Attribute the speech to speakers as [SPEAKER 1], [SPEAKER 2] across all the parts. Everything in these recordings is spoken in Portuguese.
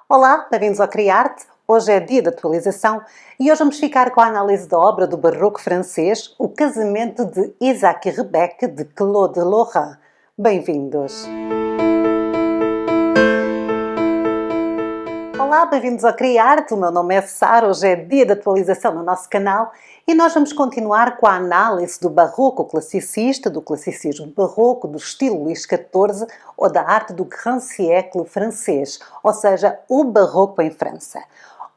[SPEAKER 1] Olá, bem-vindos ao Criarte. Hoje é dia de atualização e hoje vamos ficar com a análise da obra do barroco francês O Casamento de Isaac e Rebecca, de Claude Lorrain. Bem-vindos! Olá, bem-vindos ao Criarte. O meu nome é Sara. Hoje é dia de atualização no nosso canal e nós vamos continuar com a análise do barroco classicista, do classicismo barroco, do estilo Luís XIV ou da arte do Grand Siècle francês, ou seja, o barroco em França.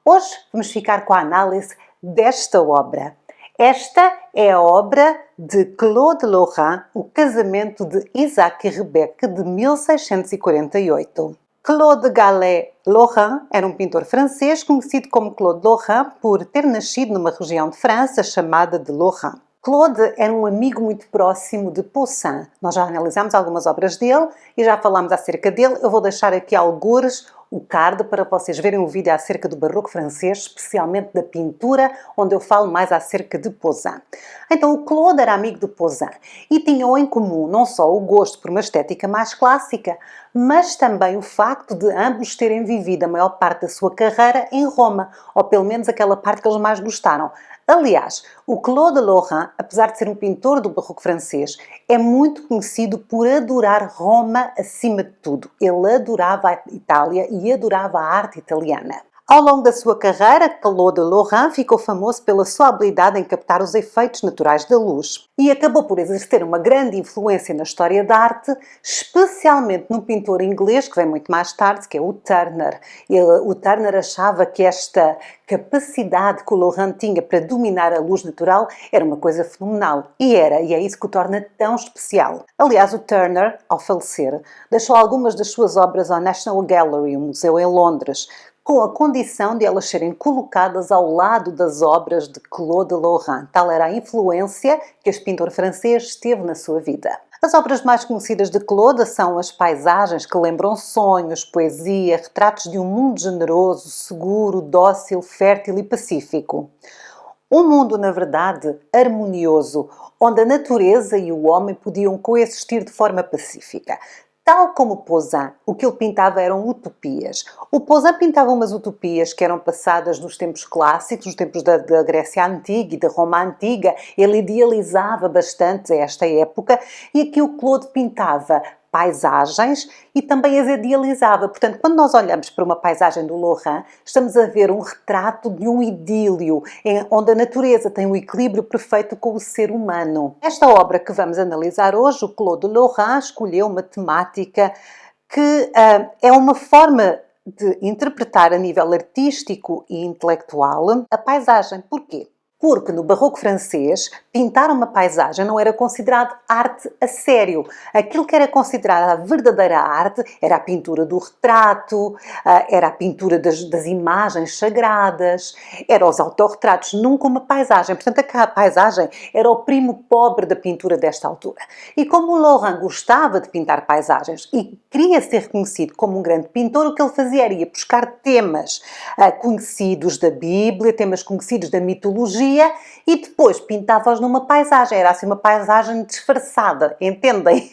[SPEAKER 1] Hoje vamos ficar com a análise desta obra. Esta é a obra de Claude Lorrain, O Casamento de Isaac e Rebecca, de 1648. Claude Gallet Lorrain era um pintor francês conhecido como Claude Lorrain por ter nascido numa região de França chamada de Lorrain. Claude era um amigo muito próximo de Poussin. Nós já analisamos algumas obras dele e já falámos acerca dele. Eu vou deixar aqui algures o card para vocês verem um vídeo acerca do barroco francês, especialmente da pintura, onde eu falo mais acerca de Poussin. Então, o Claude era amigo de Poussin e tinham em comum não só o gosto por uma estética mais clássica, mas também o facto de ambos terem vivido a maior parte da sua carreira em Roma, ou pelo menos aquela parte que eles mais gostaram. Aliás, o Claude Lorrain, apesar de ser um pintor do barroco francês, é muito conhecido por adorar Roma acima de tudo. Ele adorava a Itália e adorava a arte italiana. Ao longo da sua carreira, Claude Lorrain ficou famoso pela sua habilidade em captar os efeitos naturais da luz e acabou por exercer uma grande influência na história da arte, especialmente num pintor inglês que vem muito mais tarde, que é o Turner. O Turner achava que esta capacidade que o Lorrain tinha para dominar a luz natural era uma coisa fenomenal. E é isso que o torna tão especial. Aliás, o Turner, ao falecer, deixou algumas das suas obras ao National Gallery, um museu em Londres, com a condição de elas serem colocadas ao lado das obras de Claude Lorrain. Tal era a influência que este pintor francês teve na sua vida. As obras mais conhecidas de Claude são as paisagens que lembram sonhos, poesia, retratos de um mundo generoso, seguro, dócil, fértil e pacífico. Um mundo, na verdade, harmonioso, onde a natureza e o homem podiam coexistir de forma pacífica. Tal como Poussin, o que ele pintava eram utopias. O Poussin pintava umas utopias que eram passadas nos tempos clássicos, nos tempos da Grécia Antiga e da Roma Antiga. Ele idealizava bastante esta época e aqui o Claude pintava paisagens e também as idealizava. Portanto, quando nós olhamos para uma paisagem do Lorrain, estamos a ver um retrato de um idílio, onde a natureza tem um equilíbrio perfeito com o ser humano. Esta obra que vamos analisar hoje, o Claude Lorrain escolheu uma temática que é uma forma de interpretar a nível artístico e intelectual a paisagem. Porquê? Porque no barroco francês, pintar uma paisagem não era considerado arte a sério. Aquilo que era considerado a verdadeira arte era a pintura do retrato, era a pintura das imagens sagradas, eram os autorretratos, nunca uma paisagem. Portanto, a paisagem era o primo pobre da pintura desta altura. E como o Lorrain gostava de pintar paisagens e queria ser reconhecido como um grande pintor, o que ele fazia era ir buscar temas conhecidos da Bíblia, temas conhecidos da mitologia, e depois pintava-os numa paisagem. Era assim uma paisagem disfarçada, entendem?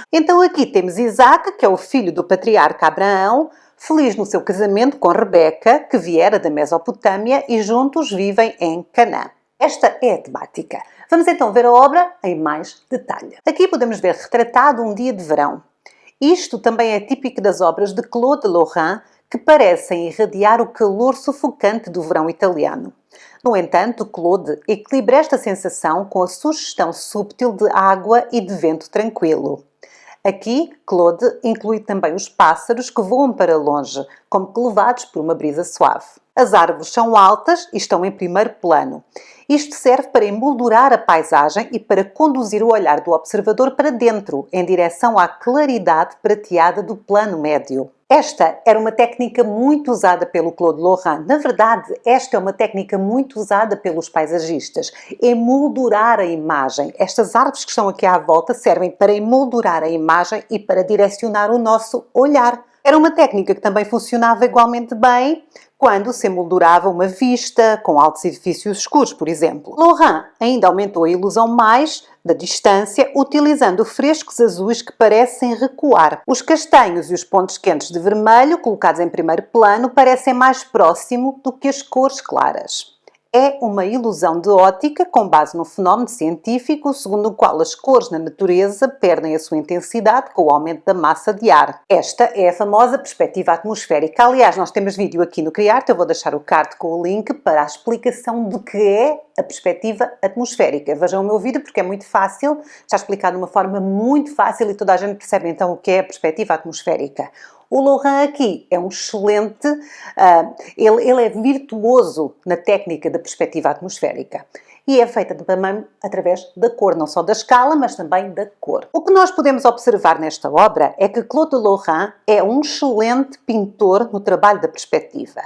[SPEAKER 1] Então aqui temos Isaac, que é o filho do patriarca Abraão, feliz no seu casamento com Rebeca, que viera da Mesopotâmia, e juntos vivem em Canaã. Esta é a temática. Vamos então ver a obra em mais detalhe. Aqui podemos ver retratado um dia de verão. Isto também é típico das obras de Claude Lorrain, que parecem irradiar o calor sufocante do verão italiano. No entanto, Claude equilibra esta sensação com a sugestão sútil de água e de vento tranquilo. Aqui, Claude inclui também os pássaros que voam para longe, como que levados por uma brisa suave. As árvores são altas e estão em primeiro plano. Isto serve para emoldurar a paisagem e para conduzir o olhar do observador para dentro, em direção à claridade prateada do plano médio. Esta era uma técnica muito usada pelo Claude Lorrain. Na verdade, esta é uma técnica muito usada pelos paisagistas. Emoldurar a imagem. Estas árvores que estão aqui à volta servem para emoldurar a imagem e para direcionar o nosso olhar Era uma técnica que também funcionava igualmente bem quando se emoldurava uma vista com altos edifícios escuros, por exemplo. Laurent ainda aumentou a ilusão mais da distância, utilizando frescos azuis que parecem recuar. Os castanhos e os pontos quentes de vermelho, colocados em primeiro plano, parecem mais próximo do que as cores claras. É uma ilusão de ótica com base num fenómeno científico segundo o qual as cores na natureza perdem a sua intensidade com o aumento da massa de ar. Esta é a famosa perspectiva atmosférica. Aliás, nós temos vídeo aqui no Criarte, eu vou deixar o card com o link para a explicação do que é a perspectiva atmosférica. Vejam o meu vídeo porque é muito fácil, está explicado de uma forma muito fácil e toda a gente percebe então o que é a perspectiva atmosférica. O Laurent aqui é um excelente, ele é virtuoso na técnica da perspectiva atmosférica e é feita também através da cor, não só da escala, mas também da cor. O que nós podemos observar nesta obra é que Claude Lorrain é um excelente pintor no trabalho da perspectiva.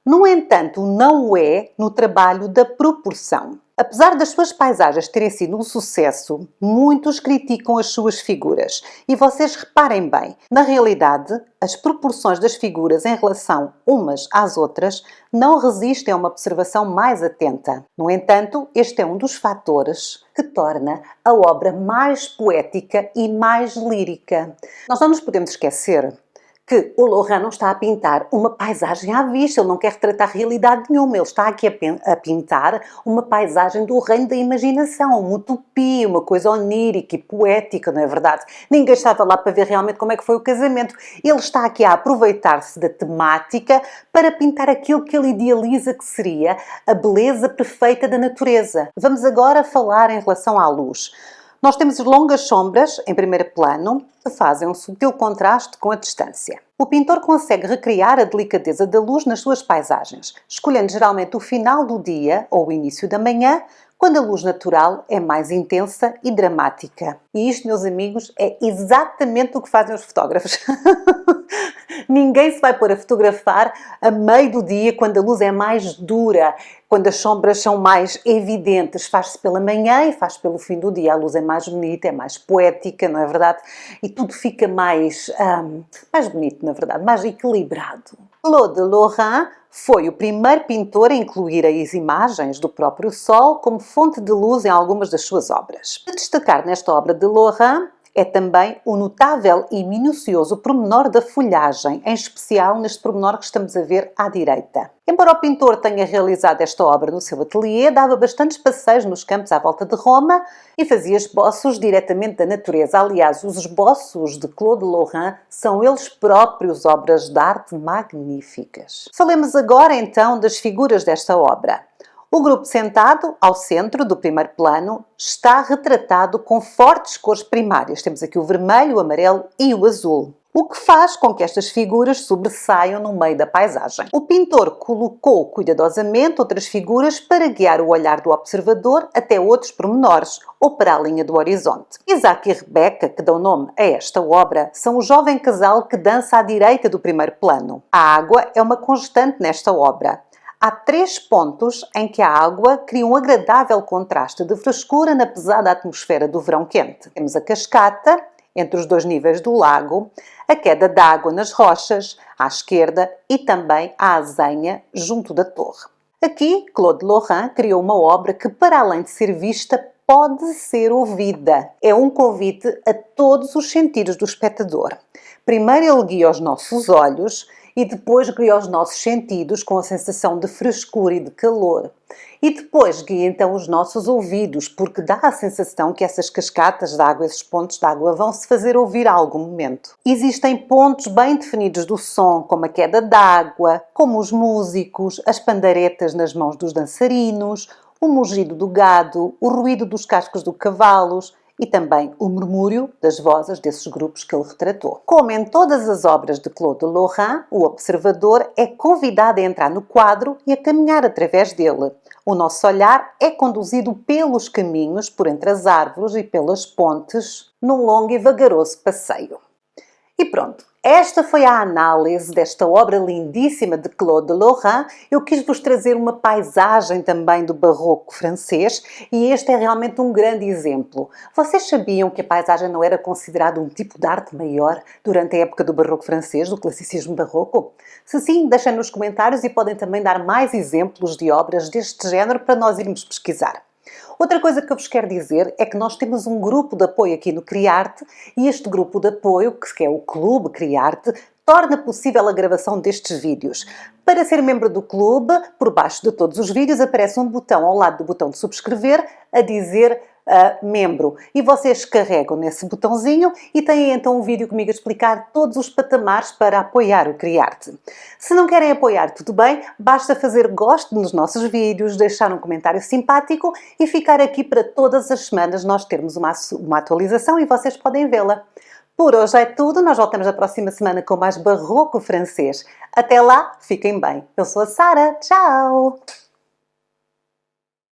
[SPEAKER 1] No entanto, não o é no trabalho da proporção. Apesar das suas paisagens terem sido um sucesso, muitos criticam as suas figuras. E vocês reparem bem, na realidade, as proporções das figuras em relação umas às outras não resistem a uma observação mais atenta. No entanto, este é um dos fatores que torna a obra mais poética e mais lírica. Nós não nos podemos esquecer que o Laurent não está a pintar uma paisagem à vista, ele não quer retratar realidade nenhuma, ele está aqui a pintar uma paisagem do reino da imaginação, uma utopia, uma coisa onírica e poética, não é verdade? Ninguém estava lá para ver realmente como é que foi o casamento. Ele está aqui a aproveitar-se da temática para pintar aquilo que ele idealiza que seria a beleza perfeita da natureza. Vamos agora falar em relação à luz. Nós temos longas sombras em primeiro plano que fazem um sutil contraste com a distância. O pintor consegue recriar a delicadeza da luz nas suas paisagens, escolhendo geralmente o final do dia ou o início da manhã, quando a luz natural é mais intensa e dramática. E isto, meus amigos, é exatamente o que fazem os fotógrafos. Ninguém se vai pôr a fotografar a meio do dia, quando a luz é mais dura, quando as sombras são mais evidentes. Faz-se pela manhã e faz pelo fim do dia. A luz é mais bonita, é mais poética, não é verdade? E tudo fica mais bonito, na verdade, mais equilibrado. Claude Lorrain foi o primeiro pintor a incluir as imagens do próprio Sol como fonte de luz em algumas das suas obras. De destacar nesta obra de Lorrain é também o notável e minucioso pormenor da folhagem, em especial neste pormenor que estamos a ver à direita. Embora o pintor tenha realizado esta obra no seu ateliê, dava bastantes passeios nos campos à volta de Roma e fazia esboços diretamente da natureza. Aliás, os esboços de Claude Lorrain são eles próprios obras de arte magníficas. Falemos agora então das figuras desta obra. O grupo sentado, ao centro do primeiro plano, está retratado com fortes cores primárias. Temos aqui o vermelho, o amarelo e o azul, o que faz com que estas figuras sobressaiam no meio da paisagem. O pintor colocou cuidadosamente outras figuras para guiar o olhar do observador até outros pormenores, ou para a linha do horizonte. Isaac e Rebecca, que dão nome a esta obra, são o jovem casal que dança à direita do primeiro plano. A água é uma constante nesta obra. Há 3 pontos em que a água cria um agradável contraste de frescura na pesada atmosfera do verão quente. Temos a cascata, entre os 2 níveis do lago, a queda d'água nas rochas, à esquerda, e também a azenha junto da torre. Aqui, Claude Lorrain criou uma obra que, para além de ser vista, pode ser ouvida. É um convite a todos os sentidos do espectador. Primeiro ele guia os nossos olhos e depois guia os nossos sentidos com a sensação de frescura e de calor. E depois guia então os nossos ouvidos, porque dá a sensação que essas cascatas de água, esses pontos de água, vão se fazer ouvir a algum momento. Existem pontos bem definidos do som, como a queda d'água, como os músicos, as pandaretas nas mãos dos dançarinos, o mugido do gado, o ruído dos cascos dos cavalos e também o murmúrio das vozes desses grupos que ele retratou. Como em todas as obras de Claude Lorrain, o observador é convidado a entrar no quadro e a caminhar através dele. O nosso olhar é conduzido pelos caminhos, por entre as árvores e pelas pontes, num longo e vagaroso passeio. E pronto, Esta foi a análise desta obra lindíssima de Claude Lorrain. Eu quis vos trazer uma paisagem também do barroco francês e este é realmente um grande exemplo. Vocês sabiam que a paisagem não era considerada um tipo de arte maior durante a época do barroco francês, do classicismo barroco? Se sim, deixem nos comentários e podem também dar mais exemplos de obras deste género para nós irmos pesquisar. Outra coisa que eu vos quero dizer é que nós temos um grupo de apoio aqui no Criarte e este grupo de apoio, que é o Clube Criarte, torna possível a gravação destes vídeos. Para ser membro do clube, por baixo de todos os vídeos aparece um botão ao lado do botão de subscrever a dizer membro. E vocês carregam nesse botãozinho e têm então um vídeo comigo a explicar todos os patamares para apoiar o Criarte. Se não querem apoiar, tudo bem, basta fazer gosto nos nossos vídeos, deixar um comentário simpático e ficar aqui para todas as semanas nós termos uma atualização e vocês podem vê-la. Por hoje é tudo, nós voltamos na próxima semana com mais barroco francês. Até lá, fiquem bem. Eu sou a Sara, tchau!